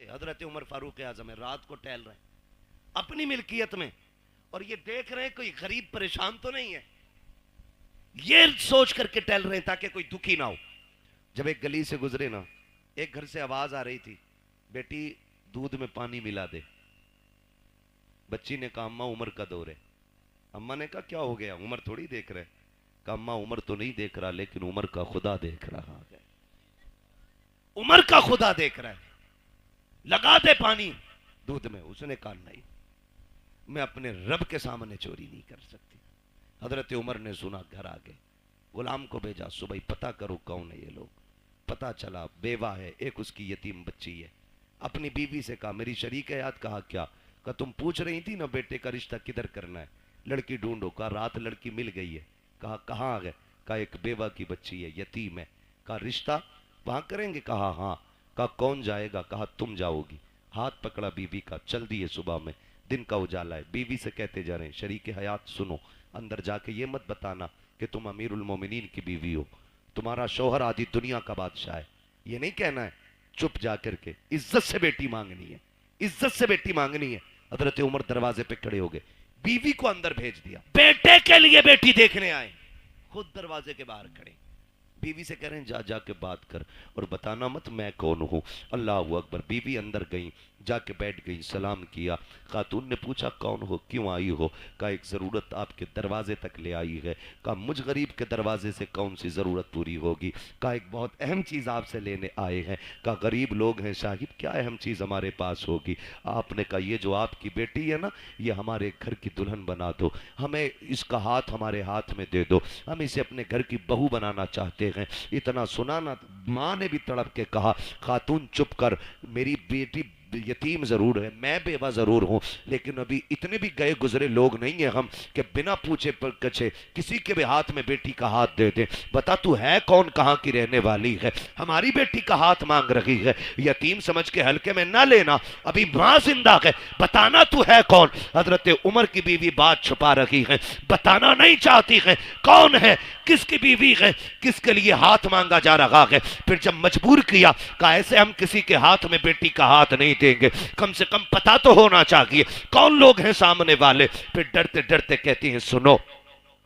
حضرت عمر فاروق اعظم ہے، رات کو ٹہل رہے ہیں اپنی ملکیت میں، اور یہ دیکھ رہے ہیں کوئی غریب پریشان تو نہیں ہے، یہ سوچ کر کے ٹہل رہے ہیں تاکہ کوئی دکھی نہ ہو۔ جب ایک گلی سے گزرے نا، ایک گھر سے آواز آ رہی تھی، بیٹی دودھ میں پانی ملا دے۔ بچی نے کہا اماں عمر کا دور ہے۔ اماں نے کہا کیا ہو گیا؟ عمر تھوڑی دیکھ رہے۔ کہا اماں عمر تو نہیں دیکھ رہا، لیکن عمر کا خدا دیکھ رہا ہے، عمر کا خدا دیکھ رہا ہے، لگا دے پانی دودھ میں۔ اس نے کہا نہیں، میں اپنے رب کے سامنے چوری نہیں کر سکتی۔ حضرت عمر نے سنا، گھر آگے غلام کو بھیجا، صبح پتہ کرو کون ہے یہ لوگ۔ پتہ چلا بیوہ ہے، ایک اس کی یتیم بچی ہے۔ اپنی بیوی سے کہا میری شریک حیات، کہا کیا؟ کہا تم پوچھ رہی تھی نا بیٹے کا رشتہ کدھر کرنا ہے، لڑکی ڈھونڈو۔ کہا رات لڑکی مل گئی ہے۔ کہا کہاں آ گئے؟ کہا ایک بیوہ کی بچی ہے، یتیم ہے۔ کہا رشتہ وہاں کریں گے؟ کہا ہاں۔ کہا کون جائے گا؟ کہا تم جاؤ گی۔ ہاتھ پکڑا بیوی کا، چل دیے صبح میں، دن کا اجالا ہے۔ بیوی سے کہتے جا رہے ہیں شریک حیات سنو، اندر جا کے یہ مت بتانا کہ تم امیر المومنین کی بیوی ہو، تمہارا شوہر آدھی دنیا کا بادشاہ ہے، یہ نہیں کہنا ہے۔ چپ جا کر کے عزت سے بیٹی مانگنی ہے، عزت سے بیٹی مانگنی ہے۔ حضرت عمر دروازے پہ کھڑے ہو گئے، بیوی کو اندر بھیج دیا، بیٹے کے لیے بیٹی دیکھنے آئے، خود دروازے کے باہر کھڑے۔ بیوی سے کہہ رہے ہیں جا جا کے بات کر اور بتانا مت میں کون ہوں۔ اللہ اکبر۔ بیوی اندر گئیں، جا کے بیٹھ گئی، سلام کیا۔ خاتون نے پوچھا کون ہو، کیوں آئی ہو؟ کہا ایک ضرورت آپ کے دروازے تک لے آئی ہے۔ کہا مجھ غریب کے دروازے سے کون سی ضرورت پوری ہوگی؟ کہا ایک بہت اہم چیز آپ سے لینے آئے ہیں۔ کہا غریب لوگ ہیں صاحب، کیا اہم چیز ہمارے پاس ہوگی؟ آپ نے کہا یہ جو آپ کی بیٹی ہے نا، یہ ہمارے گھر کی دلہن بنا دو، ہمیں اس کا ہاتھ ہمارے ہاتھ میں دے دو، ہم اسے اپنے گھر کی بہو بنانا چاہتے ہیں۔ اتنا سنا نا، ماں نے بھی تڑپ کے کہا خاتون چپ کر، میری بیٹی یتیم ضرور ہے، میں بیوہ ضرور ہوں، لیکن ابھی اتنے بھی گئے گزرے لوگ نہیں ہیں ہم کہ بنا پوچھے کچھے کسی کے بھی ہاتھ میں بیٹی کا ہاتھ دے دیں۔ بتا تو ہے کون، کہاں کی رہنے والی ہے، ہماری بیٹی کا ہاتھ مانگ رہی ہے؟ یتیم سمجھ کے ہلکے میں نہ لینا، ابھی ماں زندہ ہے، بتانا تو ہے کون؟ حضرت عمر کی بیوی بات چھپا رہی ہے، بتانا نہیں چاہتی ہے کون ہے، کس کی بیوی ہے، کس کے لیے ہاتھ مانگا جا رہا ہے۔ پھر جب مجبور کیا، کہا ایسے ہم کسی کے ہاتھ میں بیٹی کا ہاتھ نہیں دیں گے، کم سے کم پتہ تو ہونا چاہیے کون لوگ ہیں سامنے والے۔ پھر ڈرتے ڈرتے کہتی ہیں سنو،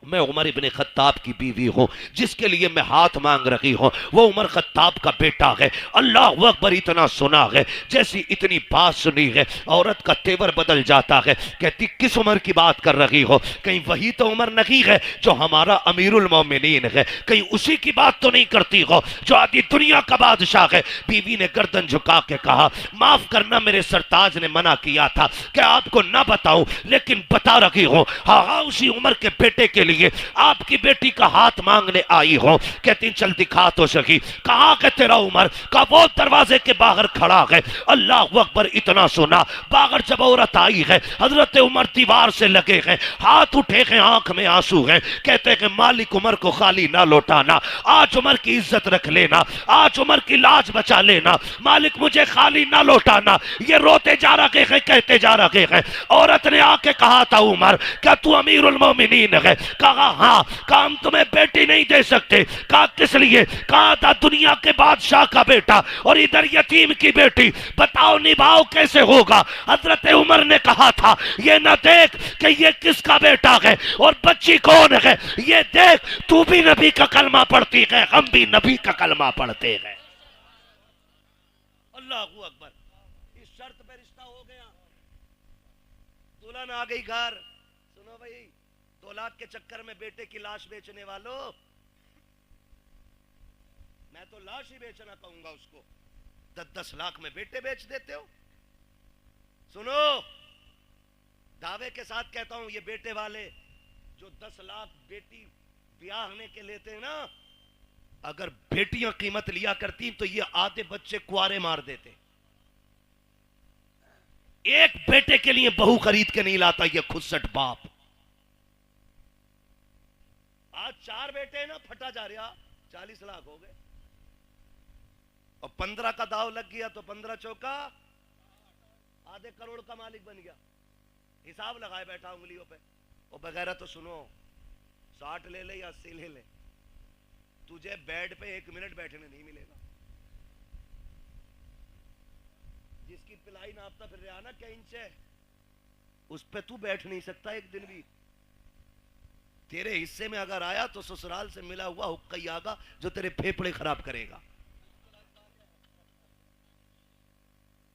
میں عمر ابن خطاب کی بیوی ہوں، جس کے لیے میں ہاتھ مانگ رہی ہوں وہ عمر خطاب کا بیٹا ہے۔ اللہ اکبر۔ اتنا سنا ہے، جیسی اتنی بات سنی ہے عورت کا تیور بدل جاتا ہے، کہتی کس عمر کی بات کر رہی ہو؟ کہیں وہی تو عمر نہیں ہے جو ہمارا امیر المومنین ہے؟ کہیں اسی کی بات تو نہیں کرتی ہو جو آدھی دنیا کا بادشاہ ہے؟ بیوی نے گردن جھکا کے کہا معاف کرنا، میرے سرتاج نے منع کیا تھا کہ آپ کو نہ بتاؤں، لیکن بتا رہی ہوں، ہاں اسی عمر کے بیٹے کے لیے آپ کی بیٹی کا ہاتھ مانگنے آئی ہوں۔ کہتی چل دکھا تو سکی، کہاں کہ تیرا عمر؟ کہا وہ دروازے کے باہر کھڑا ہے۔ اللہ اکبر۔ اتنا سنا، باہر جب عورت آئی ہے، حضرت عمر دیوار سے لگے ہیں، ہاتھ اٹھے ہیں، آنکھ میں آنسو ہیں، کہتے ہیں مالک عمر کو خالی نہ لوٹانا، آج عمر کی عزت رکھ لینا، آج عمر کی لاج بچا لینا، مالک مجھے خالی نہ لوٹانا۔ یہ روتے جا رہے ہیں، کہتے جا رہے ہیں۔ عورت نے آ کے کہا تھا عمر کیا تو امیر المومنین ہے؟ کہا ہاں۔ کہا ہم تمہیں بیٹی نہیں دے سکتے۔ کہا کس لیے؟ کہا تھا دنیا کے بادشاہ کا بیٹا اور ادھر یتیم کی بیٹی، بتاؤ نبھاؤ کیسے ہوگا؟ حضرت عمر نے کہا تھا یہ نہ دیکھ کہ یہ کس کا بیٹا ہے اور بچی کون ہے، یہ دیکھ تو بھی نبی کا کلمہ پڑھتی ہے، ہم بھی نبی کا کلمہ پڑھتے ہیں۔ اللہ اکبر۔ اس شرط پہ رشتہ ہو گیا، دلہن آ گئی گھر۔ سنو بھائی، 2 لاکھ کے چکر میں بیٹے کی لاش بیچنے والوں، میں تو لاش ہی بیچنا کہوں گا اس کو، 10 لاکھ میں بیٹے بیچ دیتے ہو۔ سنو، دعوے کے ساتھ کہتا ہوں، یہ بیٹے والے جو 10 لاکھ بیٹی بیاہ ہونے کے لیتے ہیں نا، اگر بیٹیاں قیمت لیا کرتی تو یہ آدھے بچے کوارے مار دیتے۔ ایک بیٹے کے لیے بہو خرید کے نہیں لاتا یہ خودسٹ باپ۔ آج 4 بیٹے ہیں نا، پھٹا جا رہا، 40 لاکھ ہو گئے، اور 15 کا داؤ لگ گیا تو 15 چوکا آدھے کروڑ کا مالک بن گیا۔ حساب لگائے بیٹھا انگلیوں پہ۔ اور بغیرہ تو سنو، 60 لے لے یا 80 لے لے، تجھے بیڈ پہ 1 منٹ بیٹھنے نہیں ملے گا۔ جس کی پلائی ناپتا پھر رہا نا کیا انچ ہے، اس پہ تو بیٹھ نہیں سکتا ایک دن بھی. تیرے حصے میں اگر آیا تو سسرال سے ملا ہوا حقہ ہی آگا جو تیرے پھیپڑے خراب کرے گا.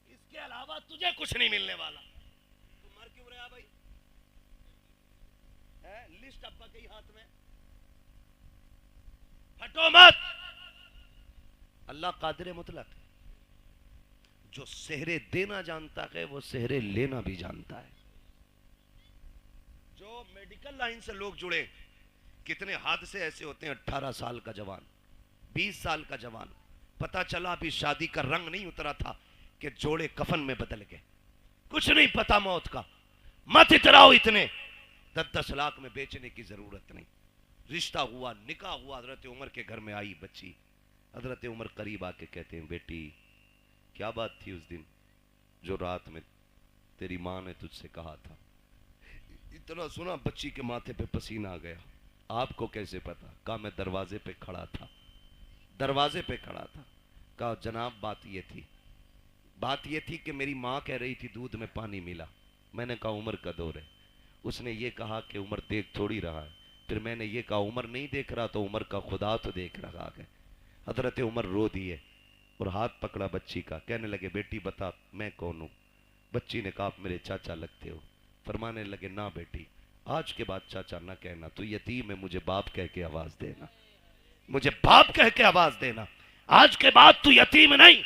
اس کے علاوہ تجھے کچھ نہیں ملنے والا. تو مر کیوں رہا بھائی؟ لسٹ ابا کے ہاتھ میں، ہٹو مت. اللہ قادر مطلق ہے، جو سہرے دینا جانتا ہے وہ سہرے لینا بھی جانتا ہے. جو میڈیکل لائن سے لوگ جڑے، کتنے حادثے ایسے ہوتے ہیں، 18 سال کا جوان، 20 سال کا جوان، پتا چلا ابھی شادی کا رنگ نہیں اترا تھا کہ جوڑے کفن میں بدل گئے. کچھ نہیں پتا موت کا. مت اتراؤ اتنے. 10-10 لاکھ میں بیچنے کی ضرورت نہیں. رشتہ ہوا، نکاح ہوا، حضرت عمر کے گھر میں آئی بچی. حضرت عمر قریب آ کے کہتے ہیں بیٹی کیا بات تھی اس دن جو رات میں تیری ماں نے تجھ سے کہا تھا؟ اتنا سنا بچی کے ماتھے پہ پسینہ آ گیا. آپ کو کیسے پتا؟ کہا میں دروازے پہ کھڑا تھا. دروازے پہ کھڑا تھا. کہا جناب بات یہ تھی کہ میری ماں کہہ رہی تھی دودھ میں پانی ملا. میں نے کہا عمر کا دور ہے. اس نے یہ کہا کہ عمر دیکھ تھوڑی رہا ہے. پھر میں نے یہ کہا عمر نہیں دیکھ رہا تو عمر کا خدا تو دیکھ رہا ہے. حضرت عمر رو دیے اور ہاتھ پکڑا بچی کا. کہنے لگے بیٹی بتا میں کون ہوں؟ بچی نے کہا آپ میرے چاچا لگتے ہو. فرمانے لگے نہ بیٹی آج کے بعد چاچا نہ کہنا، تو یتیم ہے، مجھے باپ کہہ کے آواز دینا، مجھے باپ کہہ کے آواز دینا. آج کے بعد تو یتیم نہیں،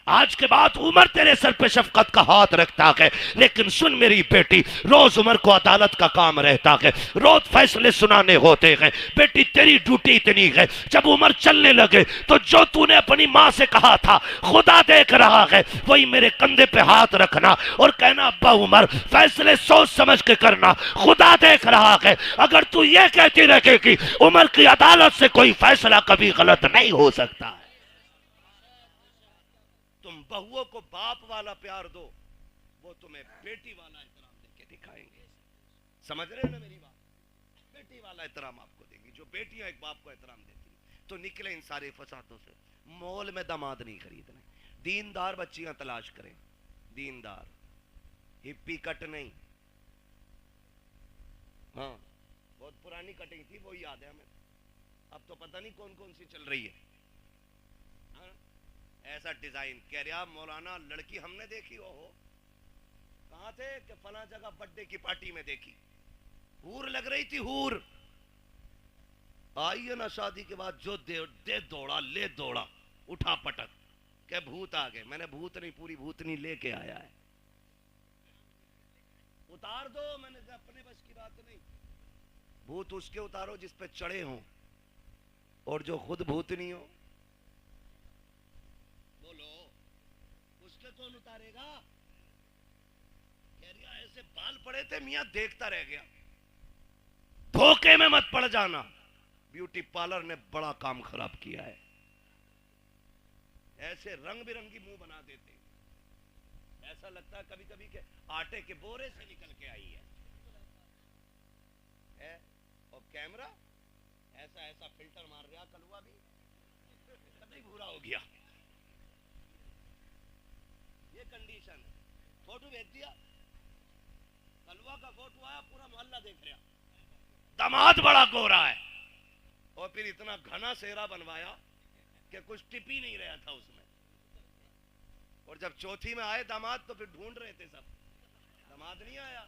آج کے بعد عمر تیرے سر پہ شفقت کا ہاتھ رکھتا ہے. لیکن سن میری بیٹی، روز عمر کو عدالت کا کام رہتا ہے، روز فیصلے سنانے ہوتے ہیں. بیٹی تیری ڈیوٹی اتنی ہے، جب عمر چلنے لگے تو جو تو نے اپنی ماں سے کہا تھا خدا دیکھ رہا ہے، وہی میرے کندھے پہ ہاتھ رکھنا اور کہنا ابا عمر فیصلے سوچ سمجھ کے کرنا، خدا دیکھ رہا ہے. اگر تو یہ کہتی رہے کہ عمر کی عدالت سے کوئی فیصلہ کبھی غلط نہیں ہو سکتا ہے، تم بہووں کو باپ والا پیار دو، وہ تمہیں بیٹی والا احترام دے کے دکھائیں گے. سمجھ رہے ہیں نا میری بات؟ بیٹی والا احترام آپ کو دیں گی. جو بیٹیاں ایک باپ کو احترام دیتی ہیں تو نکلے ان سارے فسادوں سے. مول میں داماد نہیں خریدنے، دیندار بچیاں تلاش کریں. دیندار، ہپی کٹ نہیں. ہاں بہت پرانی کٹنگ تھی وہ یاد ہے ہمیں، اب تو پتہ نہیں کون کون سی چل رہی ہے. ایسا ڈیزائن کہہ رہا مولانا لڑکی ہم نے دیکھی. ہو کہاں تھے کہ فلاں جگہ برتھڈے کی پارٹی میں دیکھی، ہور لگ رہی تھی. ہور آئی ہے نا شادی کے بعد جو دے دوڑا لے دوڑا اٹھا پٹک کہ بھوت آ گئے. میں نے بھوت نہیں پوری بھوتنی لے کے آیا ہے. اتار دو، میں نے کہا اپنے بس کی بات نہیں. بھوت اس کے اتارو جس پہ چڑھے ہوں اور جو خود بھوتنی ہو. بولو اس کے کون اتارے گا؟ کہہ رہا ایسے بال پڑے تھے میاں دیکھتا رہ گیا. دھوکے میں مت پڑ جانا، بیوٹی پارلر نے بڑا کام خراب کیا ہے. ایسے رنگ برنگی منہ بنا دیتے، ایسا لگتا ہے کبھی کبھی کہ آٹے کے بورے سے نکل کے آئی ہے. اور کیمرہ ایسا ایسا فلٹر مار رہا کلوا بھی کتنی بھورا ہو گیا. یہ کنڈیشن ہے. فوٹو بھیج دیا، کلوا کا فوٹو آیا، پورا محلہ دیکھ رہا. داماد بڑا گورا ہے اور پھر اتنا گھنا سہرا بنوایا کہ کچھ ٹپ ہی نہیں رہا تھا اس میں. اور جب چوتھی میں آئے داماد تو پھر ڈھونڈ رہے تھے سب، داماد نہیں آیا.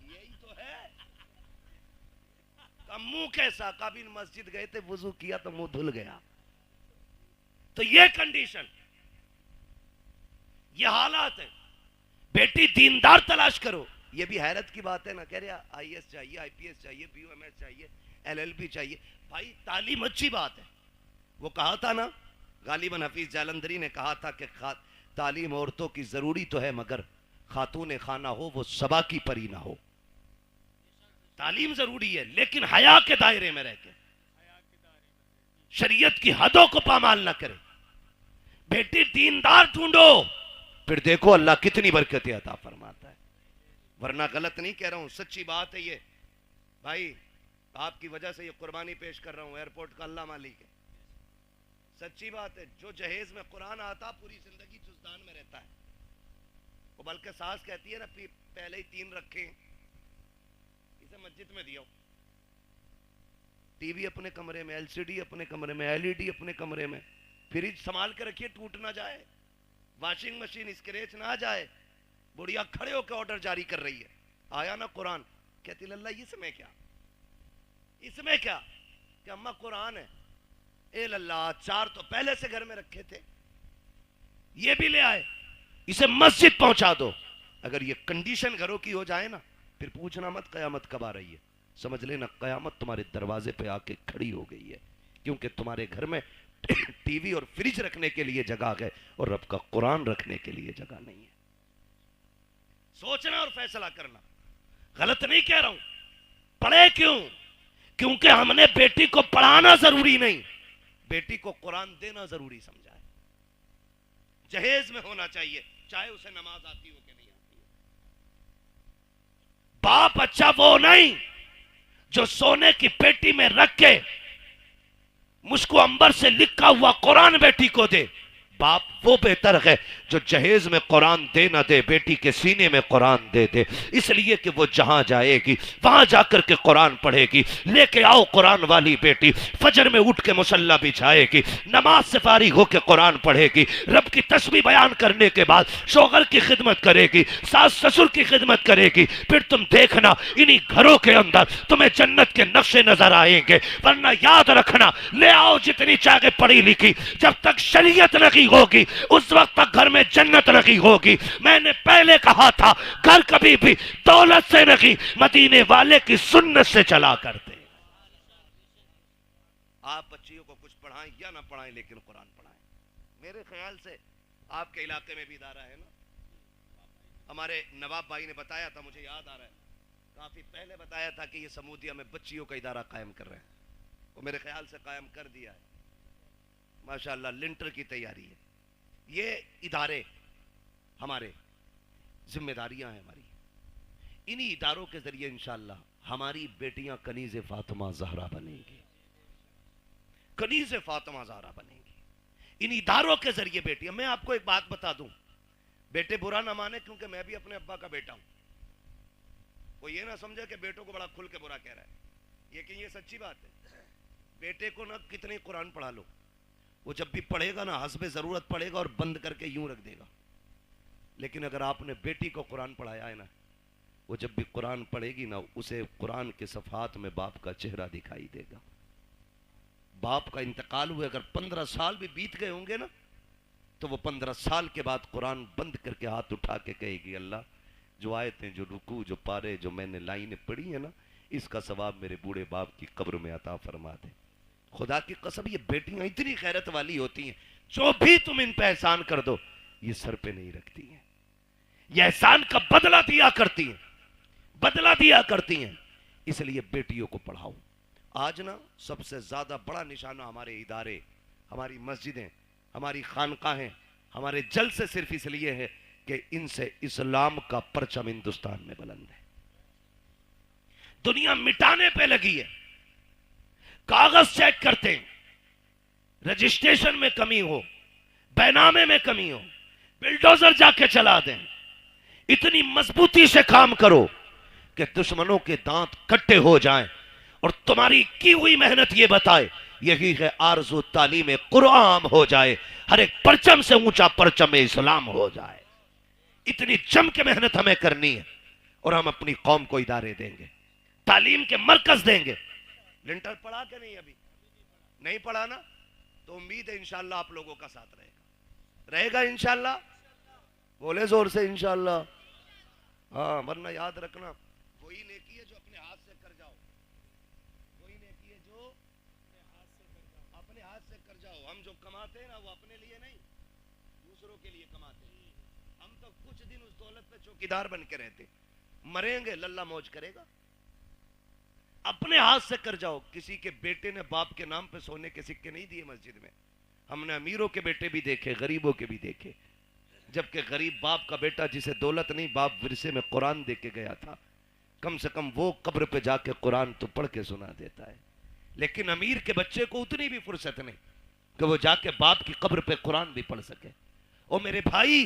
یہی تو ہے. منہ کیسا؟ کابل مسجد گئے تھے وضو کیا تو منہ دھل گیا. تو یہ کنڈیشن، یہ حالات ہے. بیٹی دیندار تلاش کرو. یہ بھی حیرت کی بات ہے نا، کہہ رہا آئی ایس چاہیے، آئی پی ایس چاہیے، بی او ایم ایس چاہیے، ایل ایل بی چاہیے. بھائی تعلیم اچھی بات ہے. وہ کہا تھا نا غالباً حفیظ جالندری نے کہا تھا کہ تعلیم عورتوں کی ضروری تو ہے مگر خاتون خانہ ہو وہ صبا کی پری نہ ہو. تعلیم ضروری ہے لیکن حیا کے دائرے میں رہ کے، شریعت کی حدوں کو پامال نہ کرے. بیٹی دیندار ڈھونڈو، پھر دیکھو اللہ کتنی برکتیں عطا فرماتا ہے. ورنہ غلط نہیں کہہ رہا ہوں، سچی بات ہے. یہ بھائی آپ کی وجہ سے یہ قربانی پیش کر رہا ہوں، ایئرپورٹ کا اللہ مالک ہے. سچی بات ہے. جو جہیز میں قرآن آتا پوری زندگی جزدان میں رہتا ہے. بلکہ ساس کہتی ہے نا پہلے ہی 3 رکھیں، اسے مسجد میں دیا، ٹی وی اپنے کمرے میں، LCD اپنے کمرے میں، LED اپنے کمرے میں، فریج سنبھال کے رکھیے ٹوٹ نہ جائے، واشنگ مشین اسکریچ نہ جائے۔ بڑھیا کھڑے ہو کے آرڈر جاری کر رہی ہے، آیا نا قرآن، کہتی اللہ اس میں کیا، اس میں کیا، کہ اماں قرآن ہے، اے اللہ 4 تو پہلے سے گھر میں رکھے تھے، یہ بھی لے آئے، اسے مسجد پہنچا دو۔ اگر یہ کنڈیشن گھروں کی ہو جائے نا، پھر پوچھنا مت قیامت کب آ رہی ہے، سمجھ لینا قیامت تمہارے دروازے پہ آ کے کھڑی ہو گئی ہے، کیونکہ تمہارے گھر میں ٹی وی اور فریج رکھنے کے لیے جگہ ہے اور رب کا قرآن رکھنے کے لیے جگہ نہیں ہے۔ سوچنا اور فیصلہ کرنا، غلط نہیں کہہ رہا ہوں، پڑھے کیوں؟ کیونکہ ہم نے بیٹی کو پڑھانا ضروری نہیں، بیٹی کو قرآن دینا ضروری سمجھا ہے۔ جہیز میں ہونا چاہیے، چاہے اسے نماز آتی ہو کہ نہیں آتی ہو۔ باپ اچھا وہ نہیں جو سونے کی پیٹی میں رکھ کے مجھ کو انبر سے لکھا ہوا قرآن بیٹی کو دے، باپ وہ بہتر ہے جو جہیز میں قرآن دے نہ دے، بیٹی کے سینے میں قرآن دے دے، اس لیے کہ وہ جہاں جائے گی وہاں جا کر کے قرآن پڑھے گی۔ لے کے آؤ قرآن والی بیٹی، فجر میں اٹھ کے مصلی بچھائے گی، نماز سے فارغ ہو کے قرآن پڑھے گی، رب کی تسبیح بیان کرنے کے بعد شوہر کی خدمت کرے گی، ساس سسر کی خدمت کرے گی، پھر تم دیکھنا انہی گھروں کے اندر تمہیں جنت کے نقشے نظر آئیں گے۔ ورنہ یاد رکھنا، لے آؤ جتنی چاہے پڑھی لکھی، جب تک شریعت نہیں ہوگی اس وقت تک گھر میں جنت نہیں ہوگی۔ میں نے پہلے کہا تھا گھر کبھی بھی دولت سے نہیں، مدینے والے کی سنت سے چلا کرتے۔ آپ بچیوں کو کچھ پڑھائیں یا نہ پڑھائیں لیکن قرآن پڑھائیں۔ میرے خیال سے آپ کے علاقے میں بھی ادارہ ہے نا، ہمارے نواب بھائی نے بتایا تھا، مجھے یاد آ رہا ہے کافی پہلے بتایا تھا کہ یہ سمودیہ میں بچیوں کا ادارہ قائم کر رہے ہیں، وہ میرے خیال سے قائم کر دیا ہے، ماشاءاللہ لنٹر کی تیاری ہے۔ یہ ادارے ہمارے ذمہ داریاں ہیں ہماری، انہی اداروں کے ذریعے انشاءاللہ ہماری بیٹیاں کنیز فاطمہ زہرا بنیں گی، کنیز فاطمہ زہرا بنیں گی ان اداروں کے ذریعے بیٹیاں۔ میں آپ کو ایک بات بتا دوں، بیٹے برا نہ مانے کیونکہ میں بھی اپنے ابا کا بیٹا ہوں، وہ یہ نہ سمجھے کہ بیٹوں کو بڑا کھل کے برا کہہ رہا ہے، لیکن یہ سچی بات ہے۔ بیٹے کو نہ کتنے قرآن پڑھا لو، وہ جب بھی پڑھے گا نا حسب ضرورت پڑھے گا اور بند کر کے یوں رکھ دے گا، لیکن اگر آپ نے بیٹی کو قرآن پڑھایا ہے نا، وہ جب بھی قرآن پڑھے گی نا، اسے قرآن کے صفحات میں باپ کا چہرہ دکھائی دے گا۔ باپ کا انتقال ہوئے اگر 15 سال بھی بیت گئے ہوں گے نا، تو وہ 15 سال کے بعد قرآن بند کر کے ہاتھ اٹھا کے کہے گی اللہ جو آیتیں، جو رکوع، جو پارے، جو میں نے لائنیں پڑھی ہیں نا، اس کا ثواب میرے بوڑھے باپ کی قبر میں عطا فرما دے۔ خدا کی قسم یہ بیٹیاں اتنی غیرت والی ہوتی ہیں، جو بھی تم ان پہ احسان کر دو یہ سر پہ نہیں رکھتی ہیں، یہ احسان کا بدلہ دیا کرتی ہیں، بدلہ دیا کرتی ہیں۔ اس لیے بیٹیوں کو پڑھاؤ۔ آج نا سب سے زیادہ بڑا نشانہ ہمارے ادارے، ہماری مسجدیں، ہماری خانقاہیں، ہمارے جلسے صرف اس لیے ہے کہ ان سے اسلام کا پرچم ہندوستان میں بلند ہے۔ دنیا مٹانے پہ لگی ہے، کاغذ چیک کرتے ہیں، رجسٹریشن میں کمی ہو، بینامے میں کمی ہو، بلڈوزر جا کے چلا دیں، اتنی مضبوطی سے کام کرو کہ دشمنوں کے دانت کٹے ہو جائیں اور تمہاری کی ہوئی محنت یہ بتائے یہی ہے آرزو تعلیم قرآن ہو جائے، ہر ایک پرچم سے اونچا پرچم اسلام ہو جائے۔ اتنی جم کے محنت ہمیں کرنی ہے اور ہم اپنی قوم کو ادارے دیں گے، تعلیم کے مرکز دیں گے۔ لنٹر پڑھا کہ نہیں؟ ابھی نہیں پڑھا نا، تو امید ہے انشاءاللہ آپ لوگوں کا ساتھ رہے گا انشاءاللہ، بولے زور سے انشاءاللہ۔ ہاں ورنہ یاد رکھنا وہی نیکی ہے جو اپنے ہاتھ سے کر جاؤ، وہی نیکی ہے جو اپنے ہاتھ سے کر جاؤ۔ ہم جو کماتے ہیں نا وہ اپنے لیے نہیں، دوسروں کے لیے کماتے ہیں۔ ہم تو کچھ دن اس دولت پہ چوکیدار بن کے رہتے، مریں گے للہ موج کرے گا۔ اپنے ہاتھ سے کر جاؤ۔ کسی کے بیٹے نے باپ کے نام پہ سونے کے سکے نہیں دیے مسجد میں، ہم نے امیروں کے بیٹے بھی دیکھے، غریبوں کے بھی دیکھے، جبکہ غریب باپ کا بیٹا جسے دولت نہیں، باپ ورثے میں قرآن دے کے گیا تھا، کم سے کم وہ قبر پہ جا کے قرآن تو پڑھ کے سنا دیتا ہے۔ لیکن امیر کے بچے کو اتنی بھی فرصت نہیں کہ وہ جا کے باپ کی قبر پہ قرآن بھی پڑھ سکے۔ او میرے بھائی،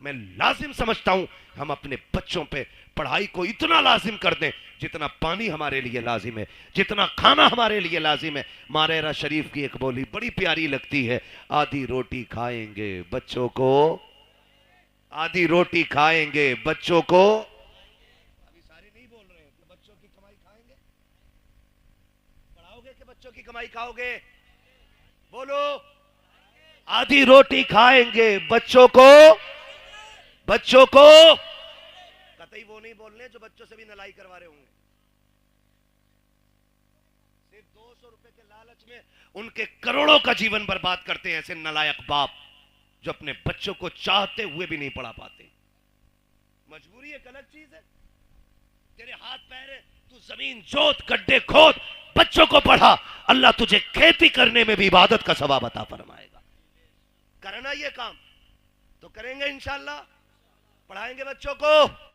میں لازم سمجھتا ہوں ہم اپنے بچوں پہ پڑھائی کو اتنا لازم کر دیں جتنا پانی ہمارے لیے لازم ہے، جتنا کھانا ہمارے لیے لازم ہے۔ ماریرا شریف کی ایک بولی بڑی پیاری لگتی ہے، آدھی روٹی کھائیں گے بچوں کو، آدھی روٹی کھائیں گے بچوں کو، ابھی سارے نہیں بول رہے ہیں کہ بچوں کی کمائی کھائیں گے، پڑھاؤ گے کہ بچوں کی کمائی کھاؤ گے؟ بولو، آدھی روٹی کھائیں گے بچوں کو، بچوں کو، قطعی وہ نہیں بولنے جو بچوں سے بھی نلائی کروا رہے ہوں گے۔ صرف 200 روپے کے لالچ میں ان کے کروڑوں کا جیون برباد کرتے ہیں ایسے نلائق باپ جو اپنے بچوں کو چاہتے ہوئے بھی نہیں پڑھا پاتے۔ مجبوری ایک الگ چیز ہے، تیرے ہاتھ پیر ہے، تو زمین جوت، گڈھے کھود، بچوں کو پڑھا، اللہ تجھے کھیتی کرنے میں بھی عبادت کا ثواب عطا فرمائے گا۔ کرنا یہ کام تو کریں گے انشاءاللہ، پڑھائیں گے بچوں کو۔